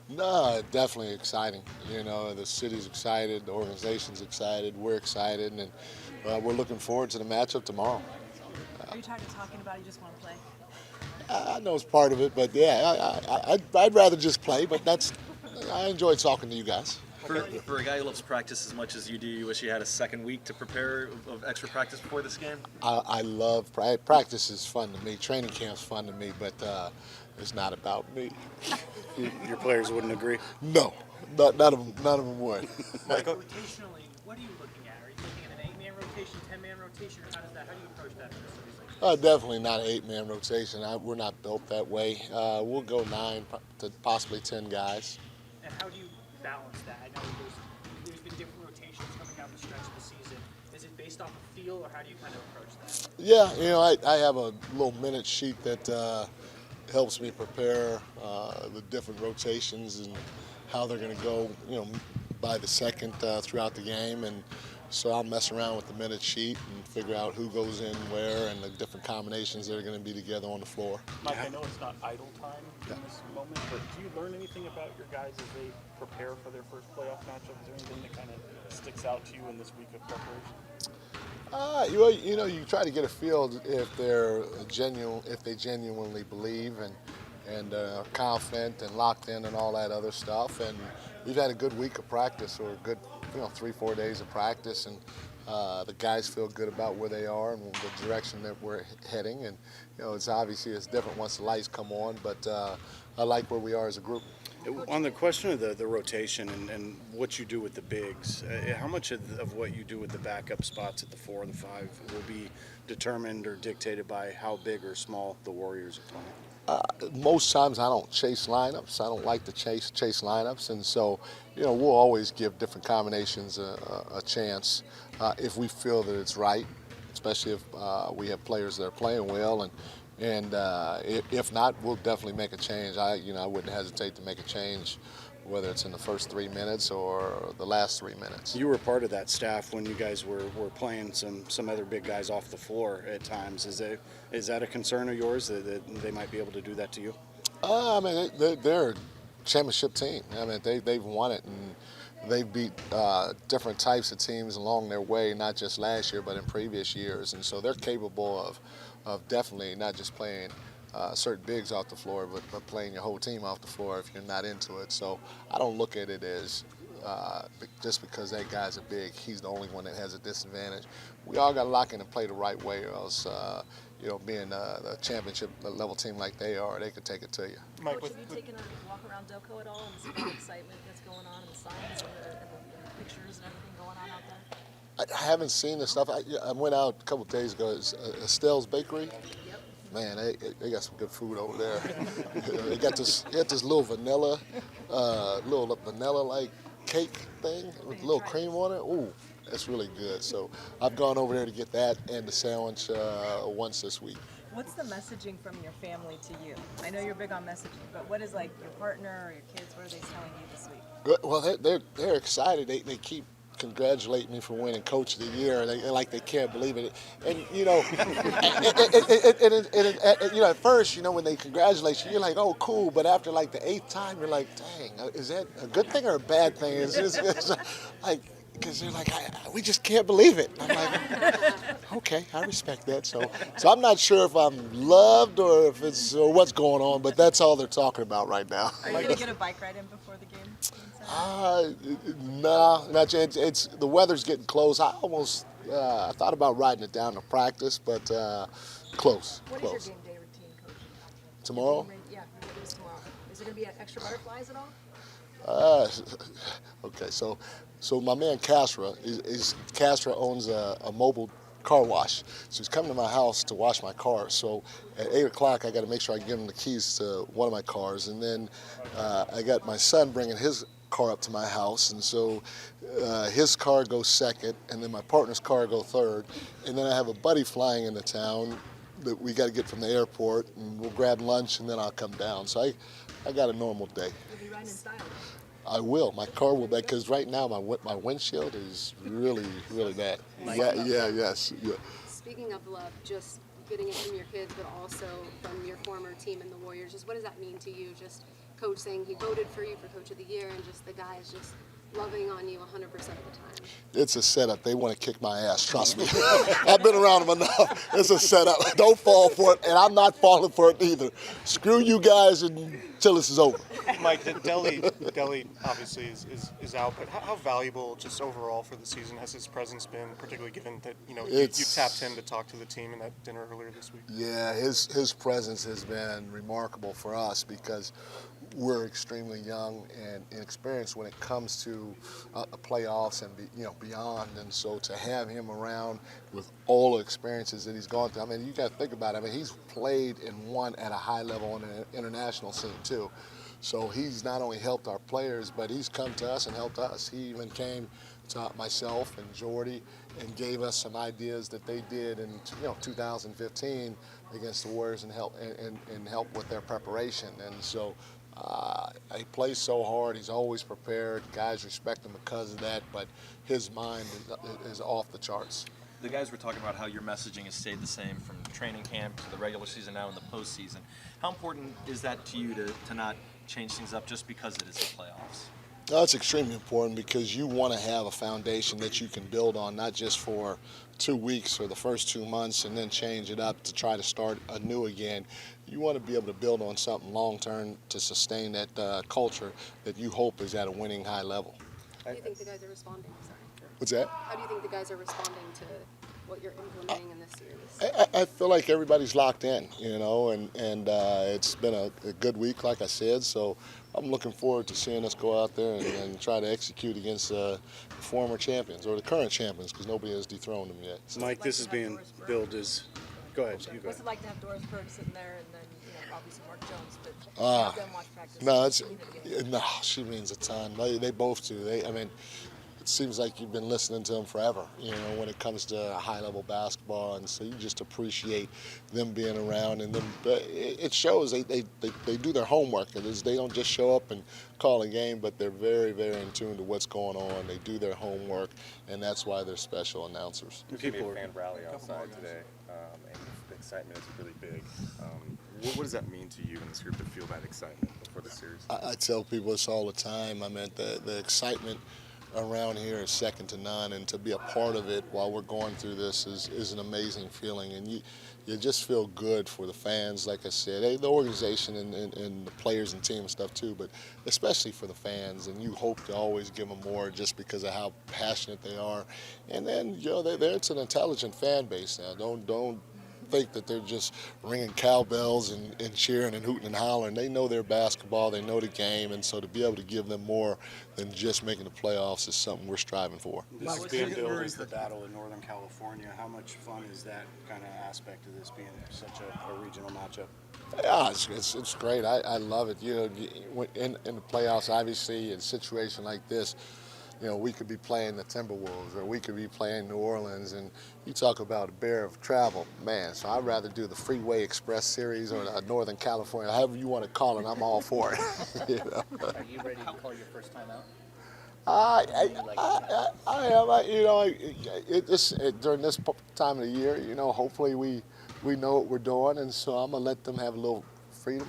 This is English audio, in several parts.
No, definitely exciting. The city's excited, the organization's excited, we're excited, and we're looking forward to the matchup tomorrow. Are you tired of talking about it? You just want to play? I know it's part of it, but yeah, I'd rather just play. But I enjoy talking to you guys. For a guy who loves practice as much as you do, you wish you had a second week to prepare of extra practice before this game? I love practice is fun to me. Training camp's fun to me, but it's not about me. Your players wouldn't agree. No, none of them would. Rotationally, what are you looking at? Are you looking at an 8-man rotation, 10-man rotation, or how do you approach that for the series? Definitely not an 8-man rotation. We're not built that way. We'll go 9 to possibly 10 guys. And how do you balance that? I know there's been different rotations coming down the stretch of the season. Is it based off of feel, or how do you kind of approach that? Yeah, I have a little minute sheet that helps me prepare the different rotations and how they're going to go, by the second throughout the game. And so I'll mess around with the minute sheet and figure out who goes in where and the different combinations that are going to be together on the floor. Mike, I know it's not idle time in this moment, but do you learn anything about your guys as they prepare for their first playoff matchup? Is there anything that kind of sticks out to you in this week of preparation? You try to get a feel if they genuinely believe and confident and locked in and all that other stuff. And we've had a good week of practice, or a good 3-4 days of practice, and the guys feel good about where they are and the direction that we're heading. And it's obviously it's different once the lights come on, but I like where we are as a group. On the question of the rotation and what you do with the bigs, how much of what you do with the backup spots at the 4 and the 5 will be determined or dictated by how big or small the Warriors are playing? Most times I don't chase lineups. I don't like to chase lineups, and so we'll always give different combinations a chance if we feel that it's right, especially if we have players that are playing well, and if not, we'll definitely make a change. I wouldn't hesitate to make a change, whether it's in the first 3 minutes or the last 3 minutes. You were part of that staff when you guys were playing some other big guys off the floor at times. Is that a concern of yours that they might be able to do that to you? I mean, they're a championship team. I mean, they've won it, and they've beat different types of teams along their way, not just last year, but in previous years. And so they're capable of definitely not just playing certain bigs off the floor, but playing your whole team off the floor if you're not into it. So I don't look at it as just because that guy's a big, he's the only one that has a disadvantage. We all got to lock in and play the right way, or else, being a championship level team like they are, they could take it to you. Mike, have you taken a walk around Delco at all and see the excitement that's going on and the signs and the pictures and everything going on out there? I haven't seen the stuff. I went out a couple of days ago. It's Estelle's Bakery. Yep. Man, they got some good food over there. They got this little vanilla like cake thing with a little cream on it. Ooh, that's really good. So I've gone over there to get that and the sandwich once this week. What's the messaging from your family to you? I know you're big on messaging, but what is your partner or your kids, what are they telling you this week? Well, they're excited. They keep congratulating me for winning Coach of the Year. They can't believe it. And at first, when they congratulate you, you're like, oh, cool. But after the 8th time, you're like, dang, is that a good thing or a bad thing? It's like, because they're like, we just can't believe it. I'm like, okay, I respect that. So I'm not sure if I'm loved or if it's what's going on, but that's all they're talking about right now. Are you going to get a bike ride in before the game? No, not yet. It's the weather's getting close. I thought about riding it down to practice, but close. What close. is your game day routine, Coach? Tomorrow? Yeah, what is tomorrow? Is there going to be extra butterflies at all? Okay, so my man Castra owns a mobile car wash. So he's coming to my house to wash my car. So at 8 o'clock, I got to make sure I give him the keys to one of my cars. And then I got my son bringing his car up to my house. And so his car goes second, and then my partner's car goes third. And then I have a buddy flying into town that we got to get from the airport, and we'll grab lunch, and then I'll come down. So I got a normal day. You'll be riding in style. I will. My car will be, because right now my windshield is really, really bad. Yes. Speaking of love, just getting it from your kids, but also from your former team in the Warriors, just what does that mean to you? Just coach saying he voted for you for Coach of the Year, and just the guys just loving on you 100% of the time? It's a setup. They want to kick my ass, trust me. I've been around them enough. It's a setup. Don't fall for it, and I'm not falling for it either. Screw you guys until this is over. Mike, Deli obviously is out, but how valuable just overall for the season has his presence been, particularly given that you tapped him to talk to the team in that dinner earlier this week? Yeah, his presence has been remarkable for us because we're extremely young and inexperienced when it comes to playoffs and beyond. And so to have him around with all the experiences that he's gone through, I mean, you got to think about it. I mean, he's played and won at a high level on an international scene too. So he's not only helped our players, but he's come to us and helped us. He even came to myself and Jordy and gave us some ideas that they did in 2015 against the Warriors and help with their preparation. And so he plays so hard. He's always prepared. Guys respect him because of that, but his mind is off the charts. The guys were talking about how your messaging has stayed the same from training camp to the regular season now in the postseason. How important is that to you to not change things up just because it is the playoffs? That's extremely important because you want to have a foundation that you can build on, not just for 2 weeks or the first 2 months and then change it up to try to start anew again. You want to be able to build on something long-term to sustain that culture that you hope is at a winning high level. How do you think the guys are responding? Sorry. What's that? How do you think the guys are responding to what you're implementing in this series? I feel like everybody's locked in, and it's been a good week, like I said. So I'm looking forward to seeing us go out there and try to execute against the former champions or the current champions, because nobody has dethroned them yet. So. Mike, this is being billed as. Go ahead. You go What's ahead. it like to have Doris Burke sitting there and then obviously Mark Jones, but have them watch practice? No, she means a ton. They both do. It seems like you've been listening to them forever, when it comes to high-level basketball, and so you just appreciate them being around, and it shows they do their homework. They don't just show up and call a game, but they're very, very in tune to what's going on. They do their homework, and that's why they're special announcers. There's going to be a fan rally outside today, and the excitement is really big. What does that mean to you and this group to feel that excitement before the series? I tell people this all the time. I mean, the excitement around here is second to none, and to be a part of it while we're going through this is an amazing feeling, and you just feel good for the fans, like I said, the organization and the players and team and stuff too, but especially for the fans, and you hope to always give them more just because of how passionate they are. And then it's an intelligent fan base now. Don't think that they're just ringing cowbells and cheering and hooting and hollering. They know their basketball, they know the game, and so to be able to give them more than just making the playoffs is something we're striving for. This is being billed as the battle in Northern California. How much fun is that kind of aspect of this being such a regional matchup? Yeah, it's great. I love it. In the playoffs, obviously, in a situation like this, we could be playing the Timberwolves or we could be playing New Orleans, and you talk about a bear of travel, man. So I'd rather do the Freeway Express series or Northern California, however you want to call it. I'm all for it. Are you ready to call your first time out? I am. During this time of the year, hopefully we know what we're doing, and so I'm gonna let them have a little freedom,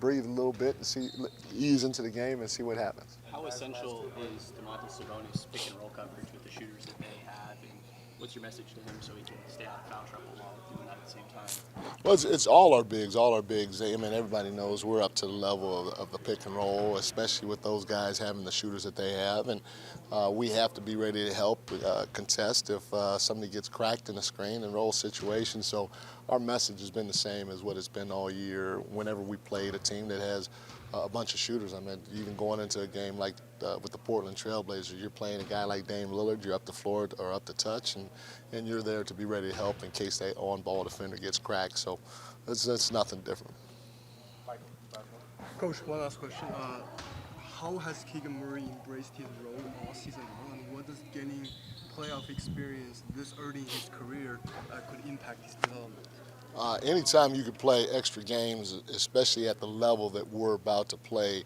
breathe a little bit, and ease into the game and see what happens. How essential is Domantas Sabonis pick and roll coverage with the shooters that they have, and what's your message to him so he can stay out of foul trouble while doing that at the same time? Well, it's all our bigs. I mean, everybody knows we're up to the level of the pick and roll, especially with those guys having the shooters that they have, and we have to be ready to help contest if somebody gets cracked in a screen and roll situation. So our message has been the same as what it's been all year. Whenever we played a team that has a bunch of shooters, I mean, even going into a game like with the Portland Trailblazers, you're playing a guy like Dame Lillard, you're up the floor or up the touch, and you're there to be ready to help in case that on-ball defender gets cracked. So it's nothing different. Coach, one last question. How has Keegan Murray embraced his role all season long, and what does gaining playoff experience this early in his career could impact his development? Anytime you can play extra games, especially at the level that we're about to play,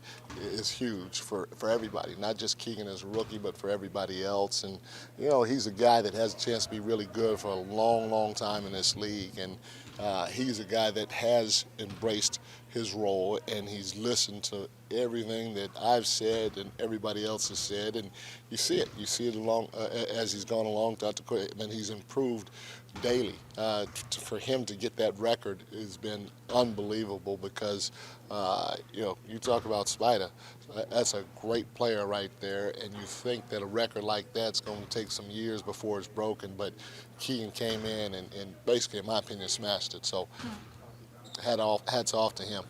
is huge for everybody, not just Keegan as a rookie, but for everybody else. And, he's a guy that has a chance to be really good for a long, long time in this league. And he's a guy that has embraced his role, and he's listened to everything that I've said and everybody else has said, and you see it. You see it along as he's gone along throughout the course. I mean, he's improved daily. For him to get that record has been unbelievable because, you talk about Spider. That's a great player right there, and you think that a record like that's going to take some years before it's broken, but Keegan came in and basically, in my opinion, smashed it. So hats off to him.